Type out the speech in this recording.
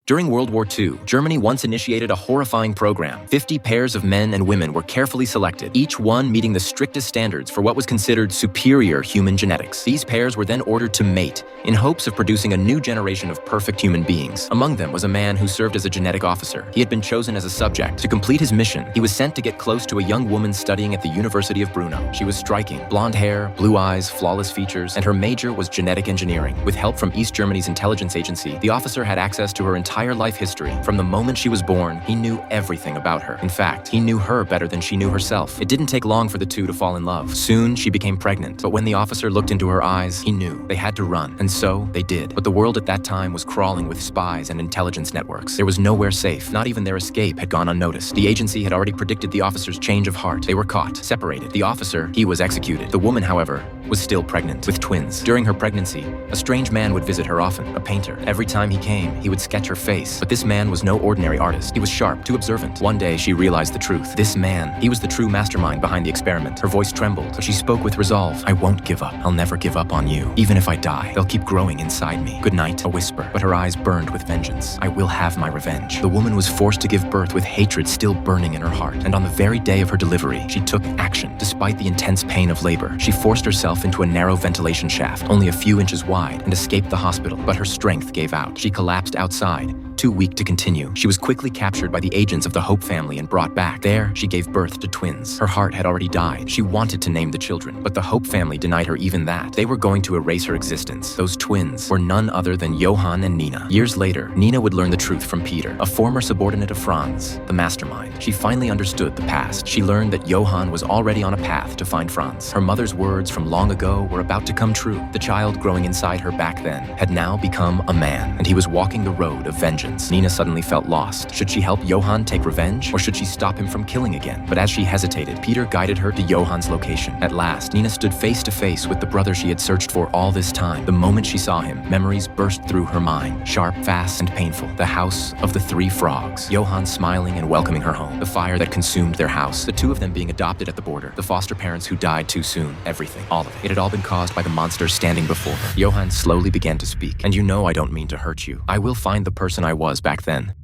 During World War II, Germany once initiated a horrifying program. 50 pairs of men and women were carefully selected, each one meeting the strictest standards for what was considered superior human genetics. These pairs were then ordered to mate, in hopes of producing a new generation of perfect human beings. Among them was a man who served as a genetic officer. He had been chosen as a subject. To complete his mission, he was sent to get close to a young woman studying at the University of Brno. She was striking, blonde hair, blue eyes, flawless features, and her major was genetic engineering. With help from East Germany's intelligence agency, the officer had access to her entire life history. From the moment she was born, he knew everything about her. In fact, he knew her better than she knew herself. It didn't take long for the two to fall in love. Soon, she became pregnant, but when the officer looked into her eyes, he knew they had to run, and so they did. But the world at that time was crawling with spies and intelligence networks. There was nowhere safe. Not even their escape had gone unnoticed. The agency had already predicted the officer's change of heart. They were caught, separated. The officer, he was executed. The woman, however, was still pregnant with twins. During her pregnancy, a strange man would visit her often, a painter. Every time he came, he would sketch her face. But this man was no ordinary artist. He was sharp, too observant. One day, she realized the truth. This man, he was the true mastermind behind the experiment. Her voice trembled, but she spoke with resolve. I won't give up. I'll never give up on you. Even if I die, they'll keep growing inside me. Good night, a whisper, but her eyes burned with vengeance. I will have my revenge. The woman was forced to give birth with hatred still burning in her heart. And on the very day of her delivery, she took action. Despite the intense pain of labor, she forced herself into a narrow ventilation shaft, only a few inches wide, and escaped the hospital. But her strength gave out. She collapsed outside, too weak to continue. She was quickly captured by the agents of the Hope family and brought back. There, she gave birth to twins. Her heart had already died. She wanted to name the children, but the Hope family denied her even that. They were going to erase her existence. Those twins were none other than Johan and Nina. Years later, Nina would learn the truth from Peter, a former subordinate of Franz, the mastermind. She finally understood the past. She learned that Johan was already on a path to find Franz. Her mother's words from long ago were about to come true. The child growing inside her back then had now become a man, and he was walking the road of vengeance. Nina suddenly felt lost. Should she help Johan take revenge, or should she stop him from killing again? But as she hesitated, Peter guided her to Johan's location. At last, Nina stood face to face with the brother she had searched for all this time. The moment she saw him, memories burst through her mind, sharp, fast, and painful. The house of the three frogs. Johan smiling and welcoming her home. The fire that consumed their house. The two of them being adopted at the border. The foster parents who died too soon. Everything. All of it. It had all been caused by the monster standing before her. Johan slowly began to speak. And you know I don't mean to hurt you. I will find the person I was back then.